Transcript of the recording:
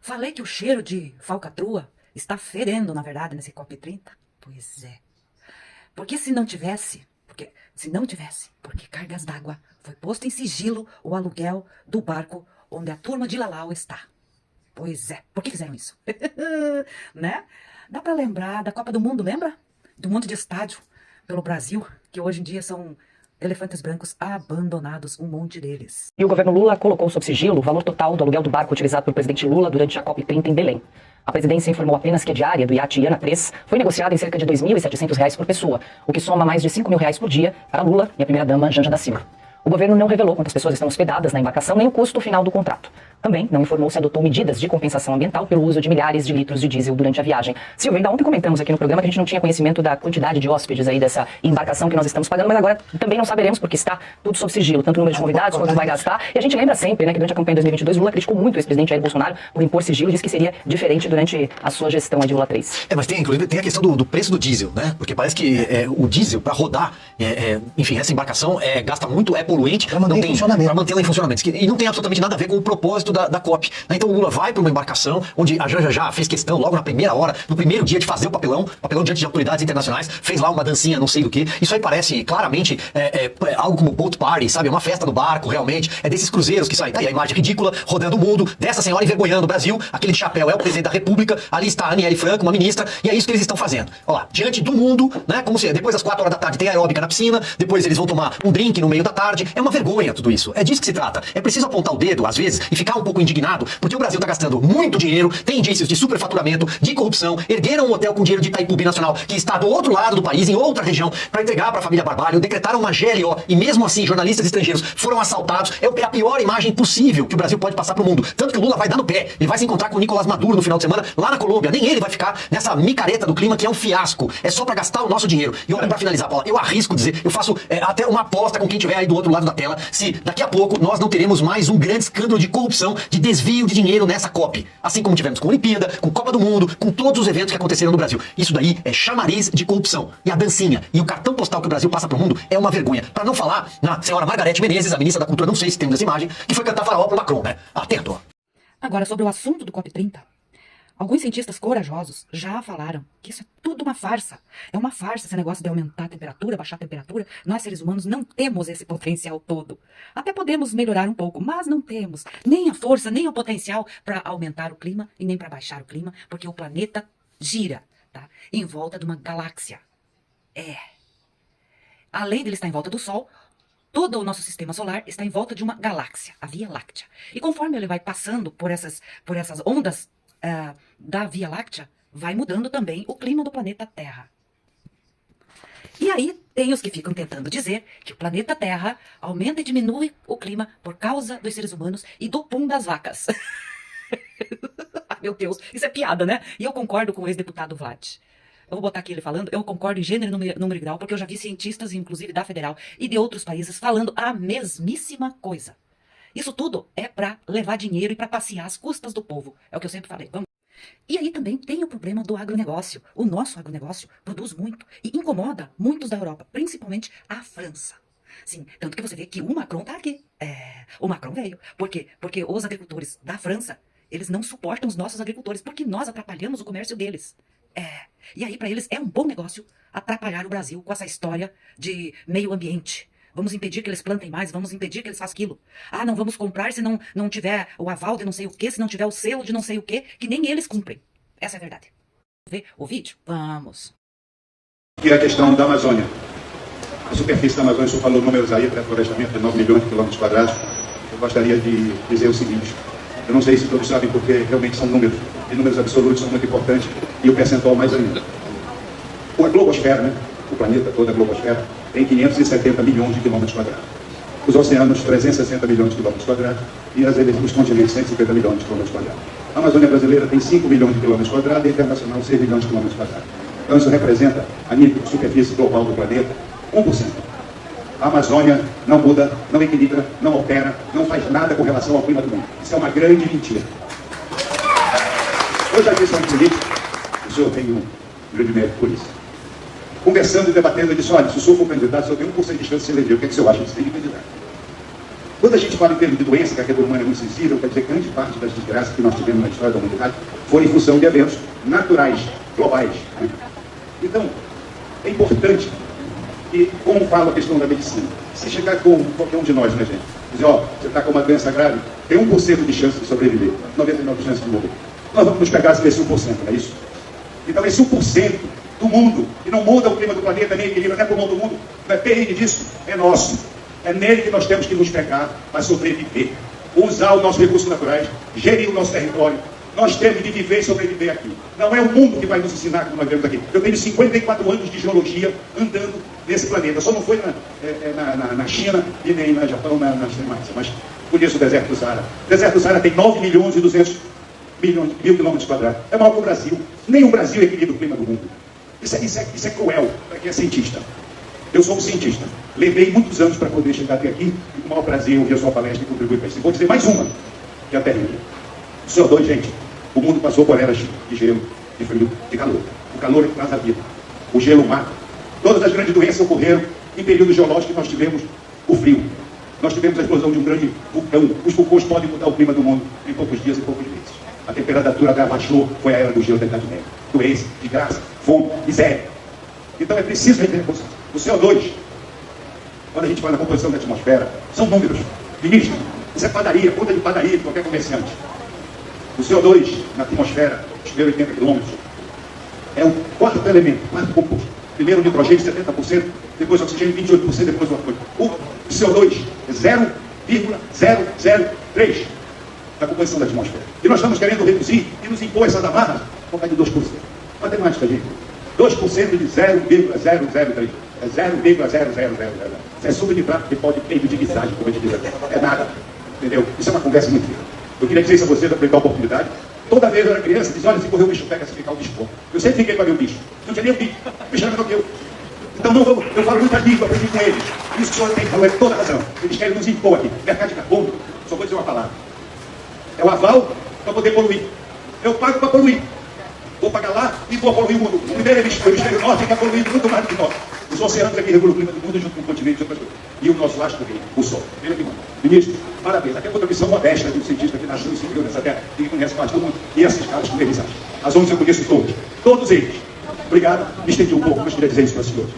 Falei que o cheiro de falcatrua está fedendo, na verdade, nesse COP30? Pois é. Porque porque Cargas d'Água foi posto em sigilo o aluguel do barco onde a turma de Lalau está. Pois é. Por que fizeram isso? Né? Dá pra lembrar da Copa do Mundo, lembra? Do monte de estádio pelo Brasil, que hoje em dia são elefantes brancos abandonados, um monte deles. E o governo Lula colocou sob sigilo o valor total do aluguel do barco utilizado pelo presidente Lula durante a COP30 em Belém. A presidência informou apenas que a diária do iate Iana 3 foi negociada em cerca de R$ 2.700 por pessoa, o que soma mais de R$ 5.000 por dia para Lula e a primeira-dama Janja da Silva. O governo não revelou quantas pessoas estão hospedadas na embarcação nem o custo final do contrato. Também não informou se adotou medidas de compensação ambiental pelo uso de milhares de litros de diesel durante a viagem. Silvia, ainda ontem comentamos aqui no programa que a gente não tinha conhecimento da quantidade de hóspedes aí dessa embarcação que nós estamos pagando, mas agora também não saberemos porque está tudo sob sigilo, tanto o número de convidados quanto vai gastar. E a gente lembra sempre, né, que durante a campanha de 2022 Lula criticou muito o ex-presidente Jair Bolsonaro por impor sigilo e disse que seria diferente durante a sua gestão aí de Lula 3. Mas inclusive tem a questão do preço do diesel, né? Porque parece que o diesel, para rodar, enfim, essa embarcação gasta muito, é poluente, para manter ela em funcionamento. E não tem absolutamente nada a ver com o propósito da COP. Então o Lula vai para uma embarcação onde a Janja já fez questão, logo na primeira hora, no primeiro dia, de fazer o papelão diante de autoridades internacionais, fez lá uma dancinha, não sei do que. Isso aí parece claramente algo como boat party, sabe? Uma festa no barco, realmente. É desses cruzeiros que saem. Tá aí a imagem ridícula, rodando o mundo, dessa senhora envergonhando o Brasil. Aquele chapéu é o presidente da República, ali está a Aniele Franco, uma ministra, e é isso que eles estão fazendo. Olha lá, diante do mundo, né? Como se depois das 4 horas da tarde tem aeróbica na piscina, depois eles vão tomar um drink no meio da tarde. É uma vergonha tudo isso. É disso que se trata. É preciso apontar o dedo, às vezes, e ficar um pouco indignado, porque o Brasil está gastando muito dinheiro, tem indícios de superfaturamento, de corrupção, ergueram um hotel com dinheiro de Itaipu Binacional, que está do outro lado do país, em outra região, para entregar para a família Barbalho, decretaram uma GLO, e mesmo assim, jornalistas estrangeiros foram assaltados. É a pior imagem possível que o Brasil pode passar para o mundo. Tanto que o Lula vai dar no pé, ele vai se encontrar com o Nicolás Maduro no final de semana, lá na Colômbia. Nem ele vai ficar nessa micareta do clima que é um fiasco. É só para gastar o nosso dinheiro. E olha, para finalizar, Paula, eu arrisco dizer, eu faço até uma aposta com quem estiver aí do outro lado da tela, se daqui a pouco nós não teremos mais um grande escândalo de corrupção, de desvio de dinheiro nessa COP. Assim como tivemos com a Olimpíada, com Copa do Mundo, com todos os eventos que aconteceram no Brasil. Isso daí é chamariz de corrupção. E a dancinha e o cartão postal que o Brasil passa pro mundo é uma vergonha. Para não falar na senhora Margarete Menezes, a ministra da Cultura, não sei se temos essa imagem, que foi cantar Faraó pro Macron, né? Atento. Agora, sobre o assunto do COP30, alguns cientistas corajosos já falaram que isso é tudo uma farsa. É uma farsa esse negócio de aumentar a temperatura, baixar a temperatura. Nós, seres humanos, não temos esse potencial todo. Até podemos melhorar um pouco, mas não temos nem a força, nem o potencial para aumentar o clima e nem para baixar o clima, porque o planeta gira, tá? Em volta de uma galáxia. Além de ele estar em volta do Sol, todo o nosso sistema solar está em volta de uma galáxia, a Via Láctea. E conforme ele vai passando por essas ondas da Via Láctea, vai mudando também o clima do planeta Terra. E aí tem os que ficam tentando dizer que o planeta Terra aumenta e diminui o clima por causa dos seres humanos e do pum das vacas. Meu Deus, isso é piada, né? E eu concordo com o ex-deputado Vlad. Eu vou botar aqui ele falando, eu concordo em gênero, número e grau, porque eu já vi cientistas, inclusive da Federal e de outros países, falando a mesmíssima coisa. Isso tudo é para levar dinheiro e para passear às custas do povo. É o que eu sempre falei. Vamos. E aí também tem o problema do agronegócio. O nosso agronegócio produz muito e incomoda muitos da Europa, principalmente a França. Sim, tanto que você vê que o Macron tá aqui. O Macron veio. Por quê? Porque os agricultores da França, eles não suportam os nossos agricultores, porque nós atrapalhamos o comércio deles. E aí para eles é um bom negócio atrapalhar o Brasil com essa história de meio ambiente. Vamos impedir que eles plantem mais, vamos impedir que eles façam aquilo. Não vamos comprar se não tiver o aval de não sei o que, se não tiver o selo de não sei o que nem eles cumprem. Essa é a verdade. Vê o vídeo? Vamos. E a questão da Amazônia. A superfície da Amazônia, o senhor falou números aí, para florestamento de 9 milhões de quilômetros quadrados. Eu gostaria de dizer o seguinte. Eu não sei se todos sabem porque realmente são números. E números absolutos são muito importantes. E o percentual mais ainda. A globosfera, né? O planeta todo, a globosfera, tem 570 milhões de quilômetros quadrados. Os oceanos, 360 milhões de quilômetros quadrados. E os continentes, 150 milhões de quilômetros quadrados. A Amazônia brasileira tem 5 milhões de quilômetros quadrados e a internacional 6 milhões de quilômetros quadrados. Então isso representa a nível de superfície global do planeta 1%. A Amazônia não muda, não equilibra, não opera, não faz nada com relação ao clima do mundo. Isso é uma grande mentira. Eu já disse a um político, o senhor tem um grande mérito por isso. Conversando e debatendo, ele disse, olha, se o senhor for candidato, o senhor tem 1% de chance de se eleger. O que é que o senhor acha? Você tem que candidato. Quando a gente fala em termos de doença, que a rede humana é muito sensível, quer dizer que grande parte das desgraças que nós tivemos na história da humanidade foram em função de eventos naturais, globais. Né? Então, é importante que, como fala a questão da medicina, se chegar com qualquer um de nós, né, gente? Dizer, ó, você está com uma doença grave, tem 1% de chance de sobreviver, 99% de chance de morrer. Nós vamos nos pegar esse 1%, não é isso? Então, esse 1% do mundo, que não muda o clima do planeta, nem equilibra, não é pulmão do mundo, não é PN disso, é nosso. É nele que nós temos que nos pegar para sobreviver. Usar os nossos recursos naturais, gerir o nosso território. Nós temos de viver e sobreviver aqui. Não é o mundo que vai nos ensinar como nós vemos aqui. Eu tenho 54 anos de geologia andando nesse planeta. Só não foi na China e nem no Japão, na Suécia, mas conheço o deserto do Saara. O deserto do Saara tem 9 milhões e 200 mil quilômetros quadrados. É maior que o Brasil. Nem o Brasil equilibra o clima do mundo. Isso é cruel para quem é cientista. Eu sou um cientista. Levei muitos anos para poder chegar até aqui e com o maior prazer ouvir a sua palestra e contribuir para isso. Vou dizer mais uma, que é a terrível. O CO2, gente, o mundo passou por eras de gelo, de frio, de calor. O calor é que traz a vida. O gelo mata. Todas as grandes doenças ocorreram em períodos geológicos que nós tivemos o frio. Nós tivemos a explosão de um grande vulcão. Os vulcões podem mudar o clima do mundo em poucos dias e poucos meses. A temperatura abaixou, foi a era do gelo da Idade Média. Doença, desgraça, fome, miséria. Então é preciso reter o CO2. Quando a gente fala na composição da atmosfera, são números. Ministro, isso é padaria, conta de padaria de qualquer comerciante. O CO2 na atmosfera, os 80 quilômetros, é o quarto elemento, quarto composto. Primeiro o nitrogênio, 70%, depois o oxigênio, 28%, depois o argônio. O CO2 é 0,003 da composição da atmosfera. E nós estamos querendo reduzir e nos impor essas amarras por causa de 2%. Matemática, gente. 2% de 0,003. É 0,0000. Isso é subnitrato de pó de peito de guisagem, como a gente diz aqui. É nada. Entendeu? Isso é uma conversa muito rica. Eu queria dizer isso a vocês, aproveitar a oportunidade. Toda vez eu era criança, dizia, olha, se correr o bicho pega, se ficar o bicho come. Eu sempre fiquei para ver o bicho. Não tinha nem o bicho. O bicho era menor que eu. Então não vou, eu falo muita língua, aprendi com eles. Isso que o senhor tem, falou, é toda razão. Eles querem nos impor aqui. Mercado de carbono, só vou dizer uma palavra. É o aval para poder poluir. Eu pago para poluir. Vou pagar lá e vou poluir o mundo. O primeiro hemisfério norte fica poluindo muito mais do que nós. Os oceanos aqui regulam o clima do mundo junto com o continente e outras coisas. E o nosso lastro rei, o sol. Ele aqui, mano. Ministro, parabéns. Aqui é outra missão modesta de um cientista que nasceu e se criou nessa terra e que conhece mais do mundo. E esses caras como eles acham. As ondas eu conheço todos. Todos eles. Obrigado. Me estendi um pouco, mas queria dizer isso para os senhores.